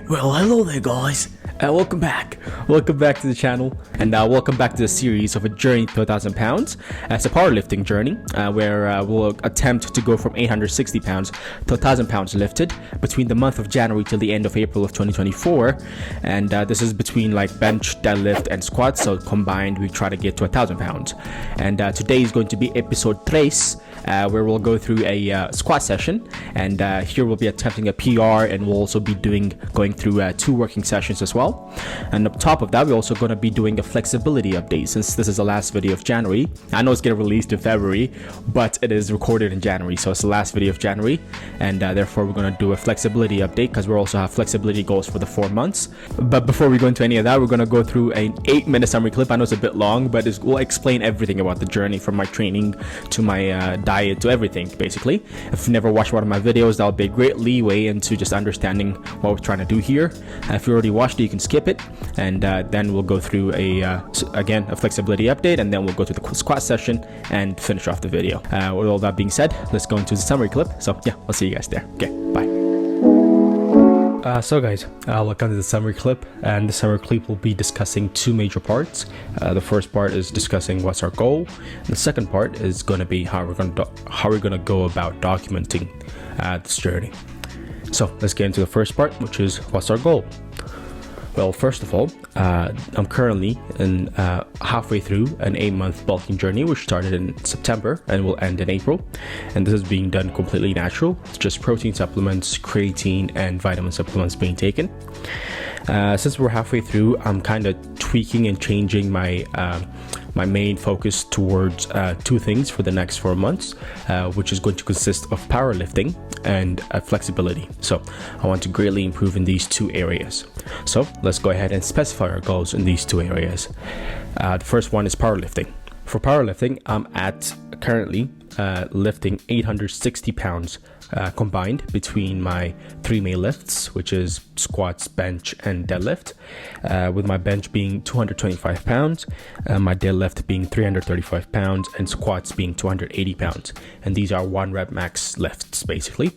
Well, hello there, guys. Welcome back. Welcome back to the channel, and welcome back to the series of a journey to 1,000 pounds. It's a powerlifting journey where we'll attempt to go from 860 pounds to 1,000 pounds lifted between the month of January till the end of April of 2024. And this is between like bench, deadlift, and squats. So combined, we try to get to 1,000 pounds. And today is going to be episode 3. Where we'll go through a squat session, and here we'll be attempting a PR, and we'll also be going through 2 working sessions as well. And on top of that, we're also going to be doing a flexibility update, since this is the last video of January. I know it's getting released in February, but it is recorded in January, so it's the last video of January, and therefore we're going to do a flexibility update because we also have flexibility goals for the 4 months. But before we go into any of that, we're going to go through an 8-minute summary clip. I know it's a bit long, but we'll explain everything about the journey from my training to my diet to everything, basically. If you've never watched one of my videos, that'll be a great leeway into just understanding what we're trying to do here. If you already watched it, you can skip it, and then we'll go through again a flexibility update, and then we'll go to the squat session and finish off the video. With all that being said, let's go into the summary clip. So yeah, I'll see you guys there. Okay, bye. So guys, look under the summary clip, and the summary clip will be discussing 2 major parts. The first part is discussing what's our goal. The second part is going to be how we're going to go about documenting this journey. So let's get into the first part, which is what's our goal. Well, first of all, I'm currently halfway through an 8-month bulking journey, which started in September and will end in April. And this is being done completely natural. It's just protein supplements, creatine, and vitamin supplements being taken. Since we're halfway through, I'm kind of tweaking and changing my main focus towards 2 things for the next 4 months, which is going to consist of powerlifting and flexibility. So I want to greatly improve in these 2 areas. So let's go ahead and specify our goals in these 2 areas. The first one is powerlifting. For powerlifting, I'm currently lifting 860 pounds combined between my 3 main lifts, which is squats, bench, and deadlift, with my bench being 225 pounds, my deadlift being 335 pounds, and squats being 280 pounds. And these are 1 rep max lifts, basically.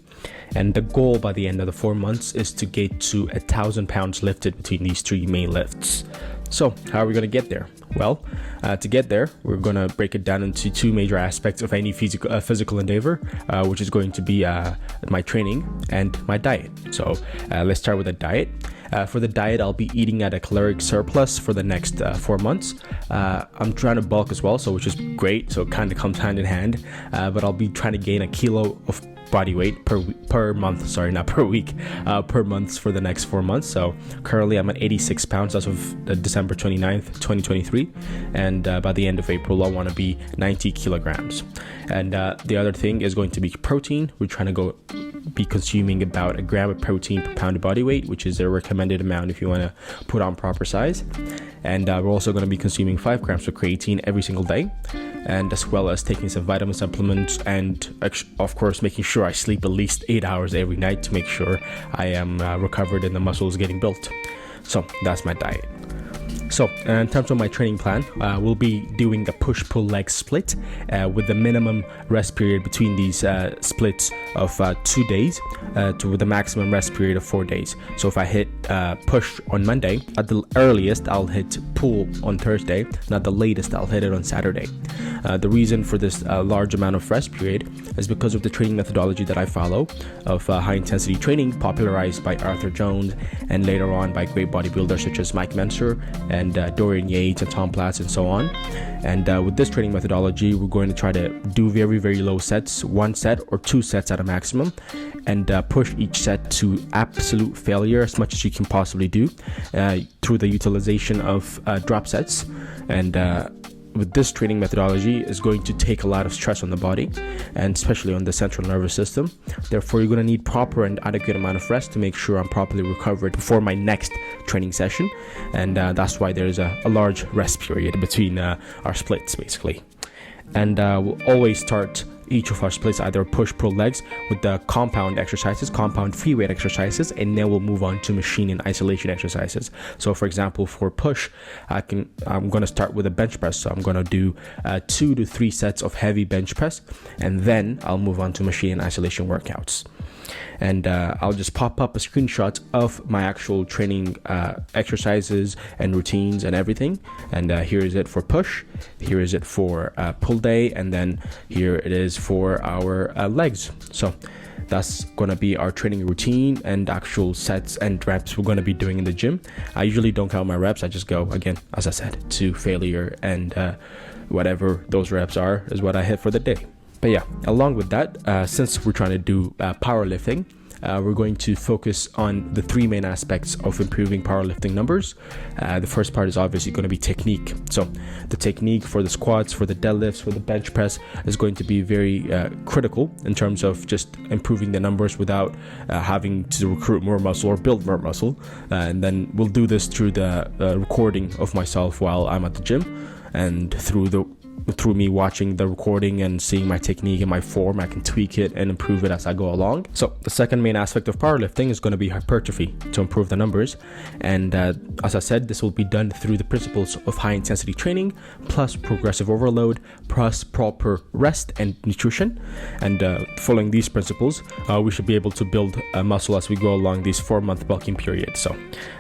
And the goal by the end of the 4 months is to get to 1,000 pounds lifted between these 3 main lifts. So how are we going to get there? Well, to get there, we're going to break it down into 2 major aspects of any physical endeavor, which is going to be my training and my diet. So let's start with the diet. For the diet, I'll be eating at a caloric surplus for the next 4 months. I'm trying to bulk as well, so which is great. So it kind of comes hand in hand. But I'll be trying to gain a kilo of body weight per month, sorry, not per week, per month for the next 4 months. So currently I'm at 86 pounds as of December 29th, 2023. And by the end of April, I want to be 90 kilograms. And the other thing is going to be protein. We're trying to be consuming about 1 gram of protein per pound of body weight, which is a recommended amount if you want to put on proper size. And we're also going to be consuming 5 grams of creatine every single day, and as well as taking some vitamin supplements, and of course making sure I sleep at least 8 hours every night to make sure I am recovered and the muscles getting built. So that's my diet. So in terms of my training plan, we'll be doing a push-pull leg split with the minimum rest period between these splits of 2 days with a maximum rest period of 4 days. So if I hit push on Monday, at the earliest I'll hit pull on Thursday, and at the latest I'll hit it on Saturday. The reason for this large amount of rest period is because of the training methodology that I follow of high intensity training, popularized by Arthur Jones and later on by great bodybuilders such as Mike Menser and Dorian Yates and Tom Platz and so on. And with this training methodology, we're going to try to do very, very low sets, 1 set or 2 sets at a maximum, and push each set to absolute failure as much as you can possibly do through the utilization of drop sets. And with this training methodology is going to take a lot of stress on the body, and especially on the central nervous system. Therefore, you're going to need proper and adequate amount of rest to make sure I'm properly recovered before my next training session. And that's why there's a large rest period between our splits, basically. And we'll always start each of our splits either push-pull legs with the compound exercises, compound free weight exercises, and then we'll move on to machine and isolation exercises. So for example, for push, I'm going to start with a bench press. So I'm going to do 2 to 3 sets of heavy bench press, and then I'll move on to machine and isolation workouts. and I'll just pop up a screenshot of my actual training exercises and routines and everything. And here is it for push, here is it for pull day, and then here it is for our legs. So that's gonna be our training routine and actual sets and reps we're gonna be doing in the gym. I usually don't count my reps, I just go, again, as I said, to failure, and whatever those reps are is what I hit for the day. But yeah, along with that, since we're trying to do powerlifting, we're going to focus on the three main aspects of improving powerlifting numbers. The first part is obviously going to be technique. So the technique for the squats, for the deadlifts, for the bench press is going to be very critical in terms of just improving the numbers without having to recruit more muscle or build more muscle. And then we'll do this through the recording of myself while I'm at the gym, and through me watching the recording and seeing my technique and my form, I can tweak it and improve it as I go along. So the second main aspect of powerlifting is going to be hypertrophy to improve the numbers. And as I said, this will be done through the principles of high intensity training plus progressive overload plus proper rest and nutrition. And following these principles, we should be able to build muscle as we go along these 4-month bulking periods. So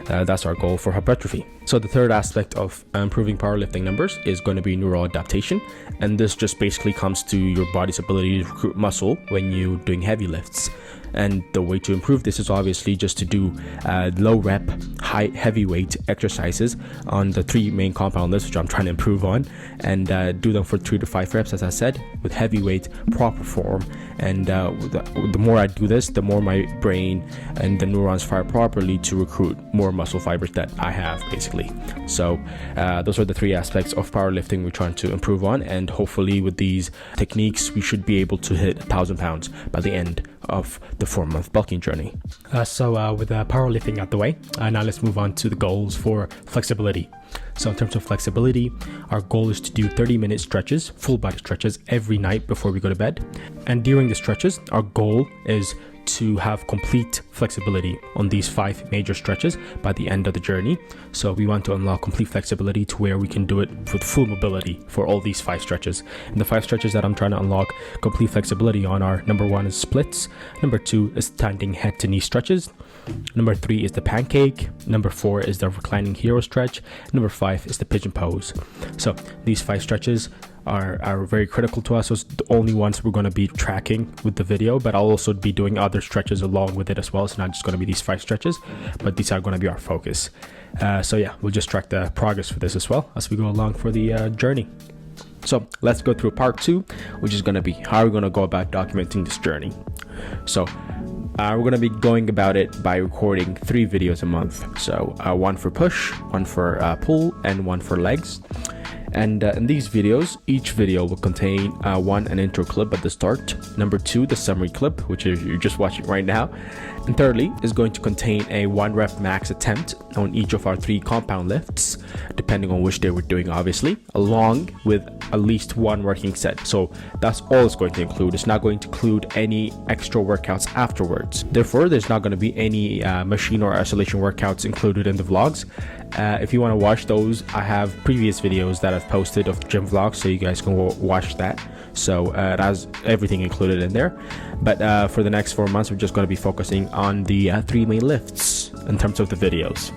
that's our goal for hypertrophy. So the third aspect of improving powerlifting numbers is going to be neural adaptation, and this just basically comes to your body's ability to recruit muscle when you're doing heavy lifts. And the way to improve this is obviously just to do low rep, heavyweight exercises on the 3 main compound lifts, which I'm trying to improve on, and do them for 3 to 5 reps, as I said, with heavyweight, proper form. And the more I do this, the more my brain and the neurons fire properly to recruit more muscle fibers that I have, basically. So those are the 3 aspects of powerlifting we're trying to improve on, and hopefully with these techniques we should be able to hit 1,000 pounds by the end of the 4-month bulking journey. So with powerlifting out the way, now let's move on to the goals for flexibility. So in terms of flexibility, our goal is to do 30-minute stretches, full body stretches, every night before we go to bed. And during the stretches, our goal is to have complete flexibility on these 5 major stretches by the end of the journey. So we want to unlock complete flexibility to where we can do it with full mobility for all these 5 stretches. And the 5 stretches that I'm trying to unlock complete flexibility on are: number 1 is splits, number 2 is standing head to knee stretches, number 3 is the pancake, number 4 is the reclining hero stretch, number 5 is the pigeon pose. So these 5 stretches are very critical to us. So it's the only ones we're going to be tracking with the video, but I'll also be doing other stretches along with it as well. It's not just going to be these 5 stretches, but these are going to be our focus. So yeah, we'll just track the progress for this as well as we go along for the journey. So let's go through part 2, which is going to be how we're going to go about documenting this journey. So we're going to be going about it by recording 3 videos a month. So 1 for push, 1 for pull, and 1 for legs. And in these videos, each video will contain 1, an intro clip at the start, number 2, the summary clip, which you're just watching right now, and thirdly is going to contain a 1 rep max attempt on each of our 3 compound lifts, depending on which day we're doing, obviously, along with at least 1 working set. So that's all it's going to include. It's not going to include any extra workouts afterwards. Therefore, there's not going to be any machine or isolation workouts included in the vlogs. If you want to watch those, I have previous videos that I've posted of gym vlogs, so you guys can watch that. So it has everything included in there. But for the next 4 months, we're just going to be focusing on the 3 main lifts in terms of the videos.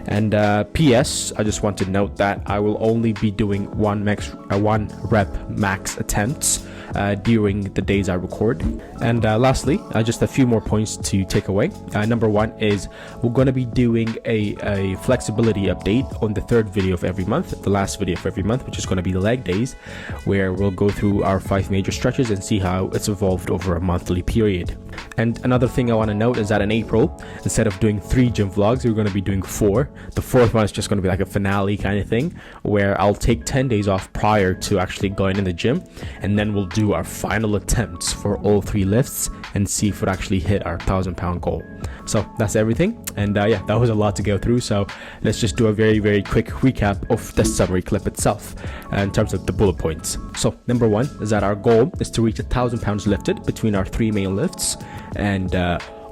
And PS, I just want to note that I will only be doing 1 rep max attempts during the days I record. And lastly, just a few more points to take away. Number 1 is we're going to be doing a flexibility update on the 3rd video of every month, the last video of every month, which is going to be the leg days, where we'll go through our 5 major stretches and see how it's evolved over a monthly period. And another thing I want to note is that in April, instead of doing 3 gym vlogs, we're going to be doing 4. The 4th one is just going to be like a finale kind of thing, where I'll take 10 days off prior to actually going in the gym, and then we'll do our final attempts for all 3 lifts and see if we actually hit our 1,000 pound goal. So that's everything, and yeah, that was a lot to go through, so let's just do a very quick recap of the summary clip itself in terms of the bullet points. So number 1 is that our goal is to reach 1,000 pounds lifted between our 3 main lifts, and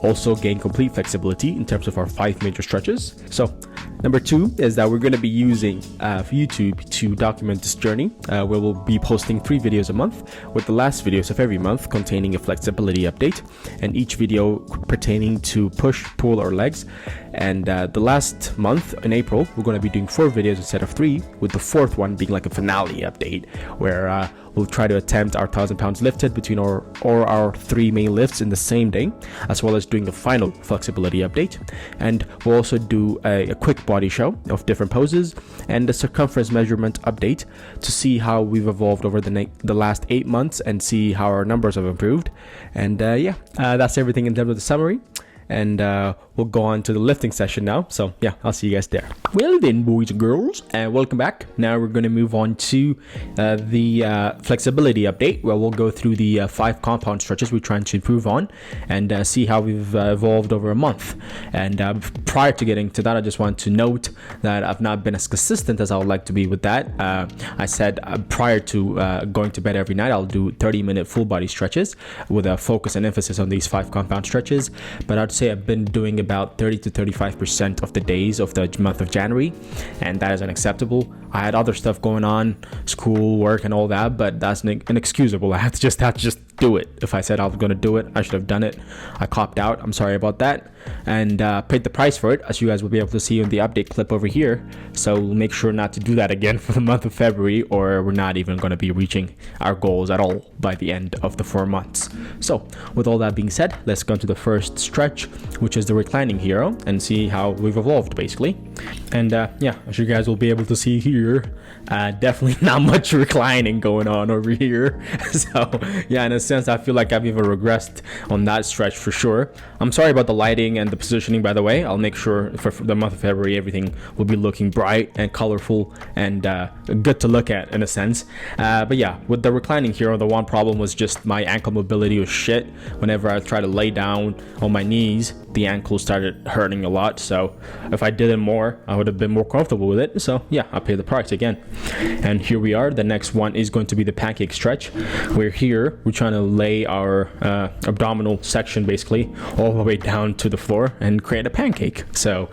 also gain complete flexibility in terms of our 5 major stretches. So Number 2 is that we're going to be using YouTube to document this journey, where we'll be posting 3 videos a month, with the last videos of every month containing a flexibility update, and each video pertaining to push, pull, or legs. And the last month in April, we're going to be doing 4 videos instead of 3, with the 4th one being like a finale update, where we'll try to attempt our 1,000 pounds lifted between our 3 main lifts in the same day, as well as doing the final flexibility update. And we'll also do a quick body show of different poses and the circumference measurement update to see how we've evolved over the last 8 months and see how our numbers have improved. And that's everything in terms of the summary. And we'll go on to the lifting session now. So yeah, I'll see you guys there. Well then, boys and girls, and welcome back. Now we're going to move on to the flexibility update, where we'll go through the 5 compound stretches we're trying to improve on and see how we've evolved over a month. And prior to getting to that, I just want to note that I've not been as consistent as I would like to be with that. I said prior to going to bed every night, I'll do 30-minute full body stretches with a focus and emphasis on these 5 compound stretches. But I'd say I've been doing about 30 to 35% of the days of the month of January, and that is unacceptable. I had other stuff going on, school, work, and all that, but that's inexcusable. I had to just do it. If I said I was going to do it, I should have done it. I copped out. I'm sorry about that, and paid the price for it, as you guys will be able to see in the update clip over here. So we'll make sure not to do that again for the month of February, or we're not even going to be reaching our goals at all by the end of the 4 months. So with all that being said, let's go to the first stretch, which is the reclining hero, and see how we've evolved basically. And as you guys will be able to see here, definitely not much reclining going on over here. So yeah, in a sense, I feel like I've even regressed on that stretch for sure. I'm sorry about the lighting and the positioning, by the way. I'll make sure for the month of February everything will be looking bright and colorful and good to look at in a sense. But yeah, with the reclining hero, the one problem was just my ankle mobility was shit. Whenever I try to lay down on my knees, the ankle started hurting a lot. So if I did it more, I would have been more comfortable with it. So yeah, I paid the price again. And here we are. The next one is going to be the pancake stretch, where here we're trying to lay our abdominal section basically all the way down to the floor and create a pancake. So,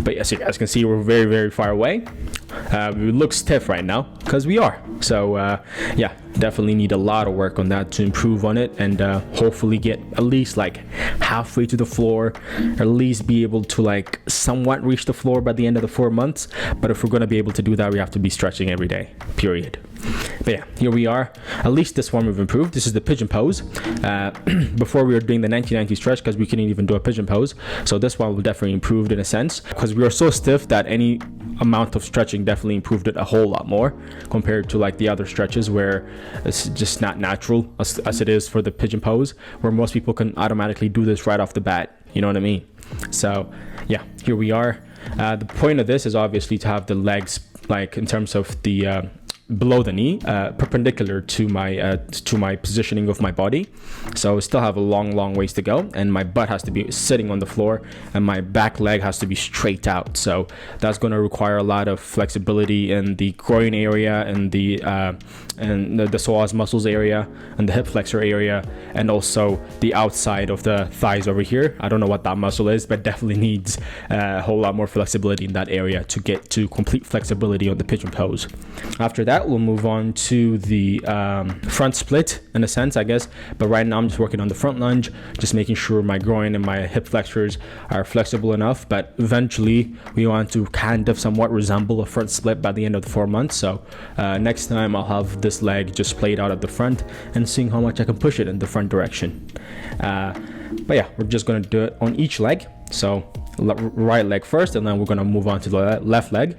but as you guys can see, we're very, very far away. We look stiff right now because we are. So yeah, definitely need a lot of work on that to improve on it, and hopefully get at least like halfway to the floor, or at least be able to like somewhat reach the floor by the end of the 4 months. But if we're going to be able to do that, we have to be stretching every day, period. But yeah, here we are. At least this one we've improved. This is the pigeon pose. Before we were doing the 1990 stretch because we couldn't even do a pigeon pose. So this one will definitely improved in a sense, because we were so stiff that any amount of stretching definitely improved it a whole lot more compared to like the other stretches where it's just not natural as it is for the pigeon pose, where most people can automatically do this right off the bat. You know what I mean? So yeah, here we are. The point of this is obviously to have the legs like in terms of the below the knee, perpendicular to my positioning of my body. So I still have a long ways to go, and my butt has to be sitting on the floor and my back leg has to be straight out. So that's going to require a lot of flexibility in the groin area and the psoas muscles area and the hip flexor area, and also the outside of the thighs over here. I don't know what that muscle is, but definitely needs a whole lot more flexibility in that area to get to complete flexibility on the pigeon pose. After that, we'll move on to the front split in a sense, I guess, but right now I'm just working on the front lunge, just making sure my groin and my hip flexors are flexible enough. But eventually we want to kind of somewhat resemble a front split by the end of the 4 months. So next time I'll have this leg just played out at the front and seeing how much I can push it in the front direction. But yeah, we're just going to do it on each leg. So right leg first, and then we're going to move on to the left leg.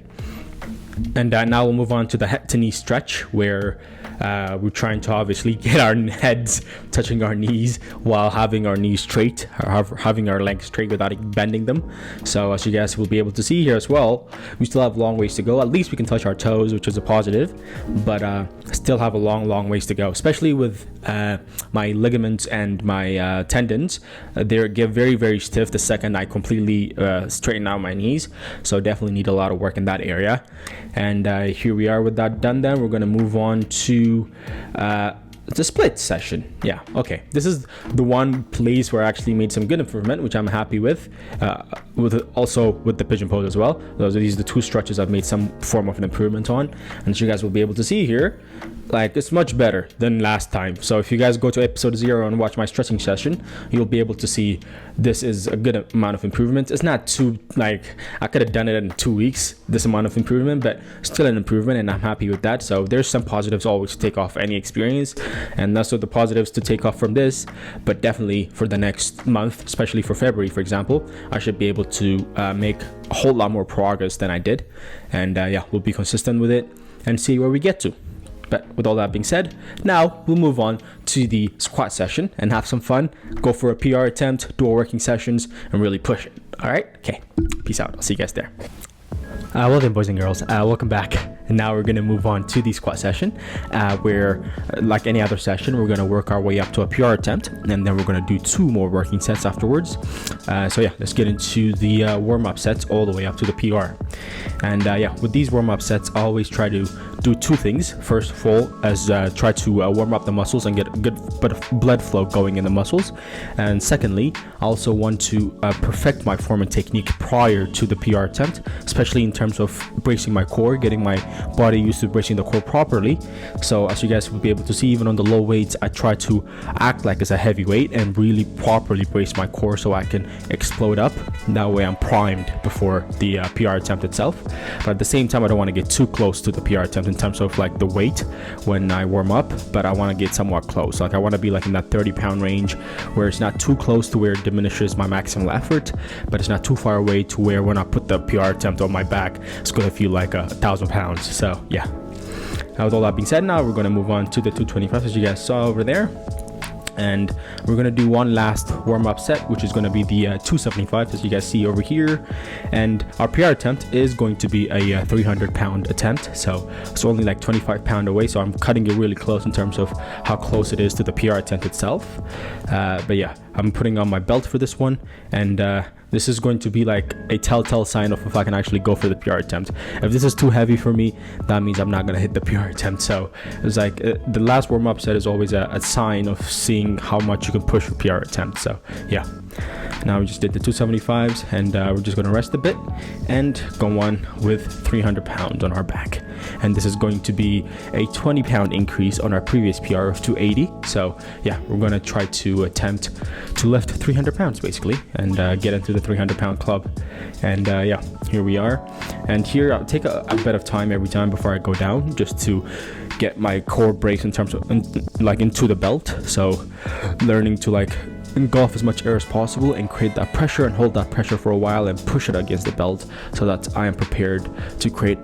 And now we'll move on to the head to knee stretch, where we're trying to obviously get our heads touching our knees while having our knees straight, or having our legs straight without bending them. So as you guys will be able to see here as well, we still have long ways to go. At least we can touch our toes, which is a positive, but still have a long ways to go, especially with my ligaments and my tendons. They get very stiff the second I completely straighten out my knees. So definitely need a lot of work in that area. And here we are with that done. Then we're going to move on to it's a split session. Yeah, okay. This is the one place where I actually made some good improvement, which I'm happy with also with the pigeon pose as well. These are the two stretches I've made some form of an improvement on, and as you guys will be able to see here, like, it's much better than last time. So if you guys go to episode 0 and watch my stretching session, you'll be able to see this is a good amount of improvement. It's not too, like, I could have done it in 2 weeks, this amount of improvement, but still an improvement, and I'm happy with that. So there's some positives always to take off any experience, and that's what the positives to take off from this. But definitely for the next month, especially for February, for example, I should be able to make a whole lot more progress than I did. And yeah, we'll be consistent with it and see where we get to. But with all that being said, now we'll move on to the squat session and have some fun, go for a PR attempt, do our working sessions, and really push it. All right? Okay. Peace out. I'll see you guys there. Well then, boys and girls, welcome back. And now we're going to move on to the squat session, where, like any other session, we're going to work our way up to a PR attempt, and then we're going to do 2 more working sets afterwards. So yeah, let's get into the warm-up sets all the way up to the PR. And yeah, with these warm-up sets, I always try to do 2 things. First of all, as try to warm up the muscles and get a good bit of blood flow going in the muscles. And secondly, I also want to perfect my form and technique prior to the PR attempt, especially in terms of bracing my core, getting my body used to bracing the core properly. So as you guys will be able to see, even on the low weights, I try to act like it's a heavy weight and really properly brace my core so I can explode up. That way I'm primed before the PR attempt itself. But at the same time, I don't want to get too close to the PR attempt in terms of like the weight when I warm up, but I want to get somewhat close. Like I want to be like in that 30-pound range where it's not too close to where it diminishes my maximal effort, but it's not too far away to where when I put the PR attempt on my back, it's going to feel like 1,000 pounds. So yeah. Now with all that being said, now we're going to move on to the 225 as you guys saw over there. And we're going to do one last warm-up set, which is going to be the 275 as you guys see over here. And our PR attempt is going to be a 300-pound attempt, so it's only like 25-pound away, so I'm cutting it really close in terms of how close it is to the PR attempt itself. But yeah, I'm putting on my belt for this one, and this is going to be like a telltale sign of if I can actually go for the PR attempt. If this is too heavy for me, that means I'm not going to hit the PR attempt. So it's like the last warm-up set is always a sign of seeing how much you can push your PR attempt. So yeah, now we just did the 275s, and we're just going to rest a bit and go on with 300 pounds on our back. And this is going to be a 20-pound increase on our previous PR of 280. So yeah, we're going to try to attempt to lift 300 pounds basically, and get into the 300-pound club. And yeah, here we are. And here I'll take a bit of time every time before I go down, just to get my core brace in terms of like into the belt. So learning to like engulf as much air as possible and create that pressure and hold that pressure for a while and push it against the belt, so that I am prepared to create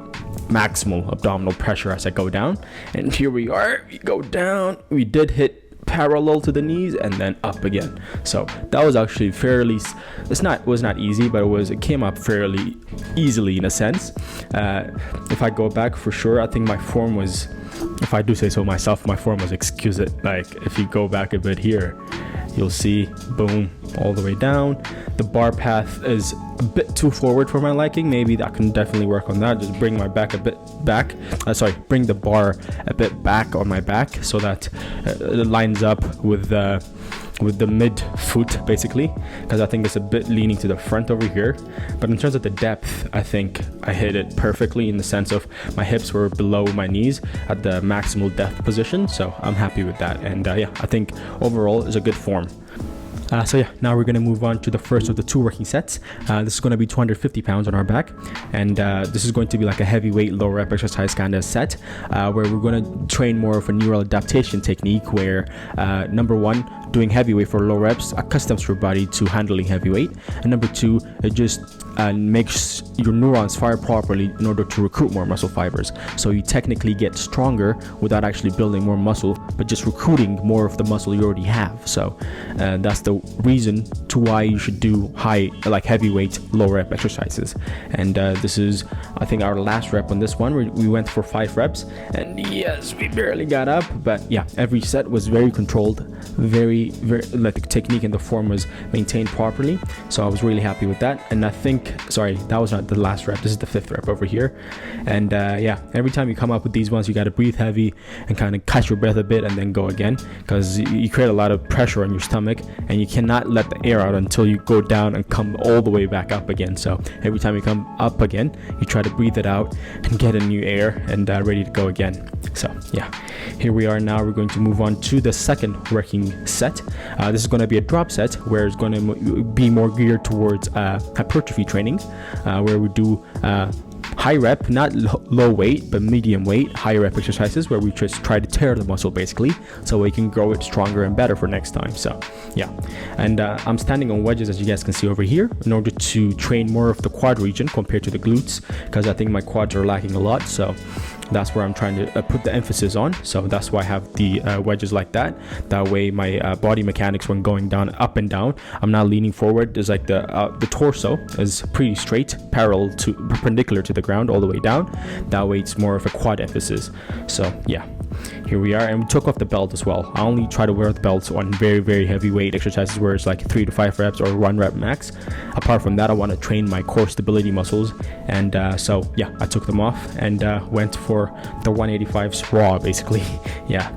maximal abdominal pressure as I go down. And here we are, we go down, we did hit parallel to the knees and then up again. So that was actually fairly, it was not easy, but it came up fairly easily in a sense. If I go back, for sure, I think my form was, if I do say so myself, my form was exquisite. Like if you go back a bit here, you'll see, boom, all the way down. The bar path is a bit too forward for my liking. Maybe I can definitely work on that. Just bring my back a bit back. Bring the bar a bit back on my back so that it lines up with the mid foot basically, because I think it's a bit leaning to the front over here. But in terms of the depth, I think I hit it perfectly in the sense of my hips were below my knees at the maximal depth position. So I'm happy with that. And yeah, I think overall is a good form. So yeah, now we're going to move on to the first of the 2 working sets. This is going to be 250 pounds on our back, and this is going to be like a heavyweight low rep exercise kind of set, where we're going to train more of a neural adaptation technique where number 1, doing heavyweight for low reps accustoms your body to handling heavyweight, and number 2, it just makes your neurons fire properly in order to recruit more muscle fibers. So you technically get stronger without actually building more muscle, but just recruiting more of the muscle you already have. So that's the reason to why you should do heavyweight low rep exercises. And this is, I think, our last rep on this one. We went for 5 reps, and yes, we barely got up, but yeah, every set was very controlled, very very like the technique and the form was maintained properly. So I was really happy with that. And I think, sorry, that was not the last rep, this is the 5th rep over here. And yeah, every time you come up with these ones, you got to breathe heavy and kind of catch your breath a bit and then go again, because you create a lot of pressure on your stomach, and you cannot let the air out until you go down and come all the way back up again. So every time you come up again, you try to breathe it out and get a new air and ready to go again. So yeah, here we are now. We're going to move on to the second working set. This is going to be a drop set where it's going to be more geared towards hypertrophy training, where we do high rep, not low weight, but medium weight, high rep exercises where we just try to tear the muscle basically, so we can grow it stronger and better for next time. So yeah, and I'm standing on wedges, as you guys can see over here, in order to train more of the quad region compared to the glutes, because I think my quads are lacking a lot. So that's where I'm trying to put the emphasis on. So that's why I have the wedges like that. That way my body mechanics, when going down, up and down, I'm not leaning forward. There's like the torso is pretty straight, perpendicular to the ground all the way down. That way it's more of a quad emphasis. So yeah, here we are. And we took off the belt as well. I only try to wear the belts on very, very heavy weight exercises where it's like 3 to 5 reps or 1 rep max. Apart from that, I want to train my core stability muscles. And so yeah, I took them off and went for the 185s raw basically. Yeah,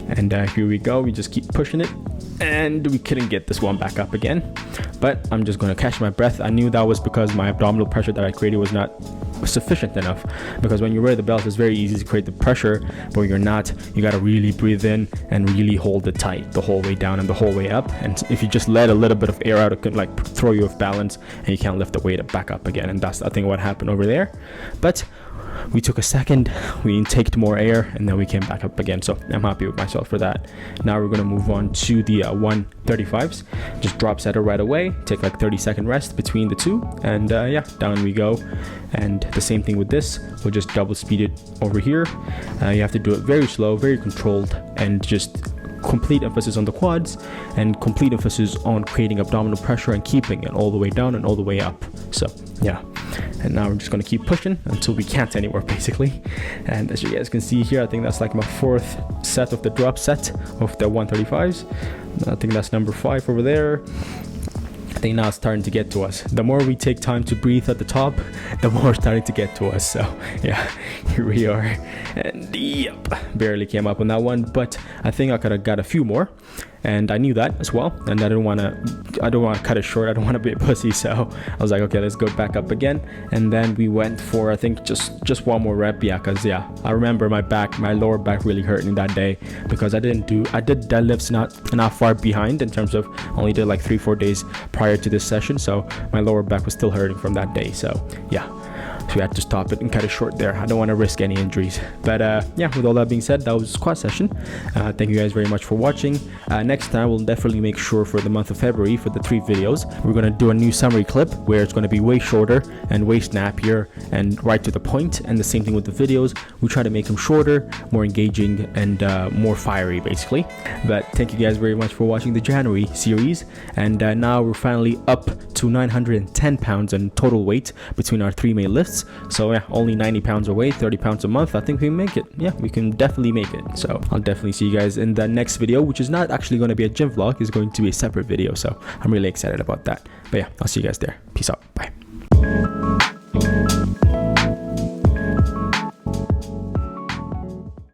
and here we go. We just keep pushing it, and we couldn't get this one back up again, but I'm just going to catch my breath. I knew that was because my abdominal pressure that I created was not sufficient enough, because when you wear the belt, it's very easy to create the pressure, but you're not. You got to really breathe in and really hold it tight the whole way down and the whole way up. And if you just let a little bit of air out, it could like throw you off balance and you can't lift the weight back up again. And that's, I think, what happened over there. But we took a second, we intaked more air, and then we came back up again. So I'm happy with myself for that. Now we're going to move on to the 135s. Just drop set it right away, take like 30-second rest between the two, and yeah, down we go. And the same thing with this, we'll just double speed it over here. You have to do it very slow, very controlled, and just complete emphasis on the quads and complete emphasis on creating abdominal pressure and keeping it all the way down and all the way up. So yeah, and now we're just going to keep pushing until we can't anymore basically. And as you guys can see here, I think that's like my 4th set of the drop set of the 135s. I think that's number 5 over there. I think now it's starting to get to us. The more we take time to breathe at the top, the more it's starting to get to us. So yeah, here we are. And yep, barely came up on that one, but I think I could have got a few more. And I knew that as well, and I don't want to cut it short. I don't want to be a pussy, so I was like, okay, let's go back up again. And then we went for, I think, just one more rep. Yeah, because yeah, I remember my lower back really hurting that day, because I did deadlifts not far behind in terms of only did like 3-4 days prior to this session, so my lower back was still hurting from that day. So yeah, so we had to stop it and cut it short there. I don't want to risk any injuries. But yeah, with all that being said, that was a squat session. Thank you guys very much for watching. Next time, we'll definitely make sure for the month of February, for the 3 videos, we're going to do a new summary clip where it's going to be way shorter and way snappier and right to the point. And the same thing with the videos. We try to make them shorter, more engaging, and more fiery basically. But thank you guys very much for watching the January series. And now we're finally up to 910 pounds in total weight between our 3 main lifts. So yeah, only 90 pounds away, 30 pounds a month. I think we can make it. Yeah, we can definitely make it. So I'll definitely see you guys in the next video, which is not actually going to be a gym vlog. It's going to be a separate video. So I'm really excited about that. But yeah, I'll see you guys there. Peace out.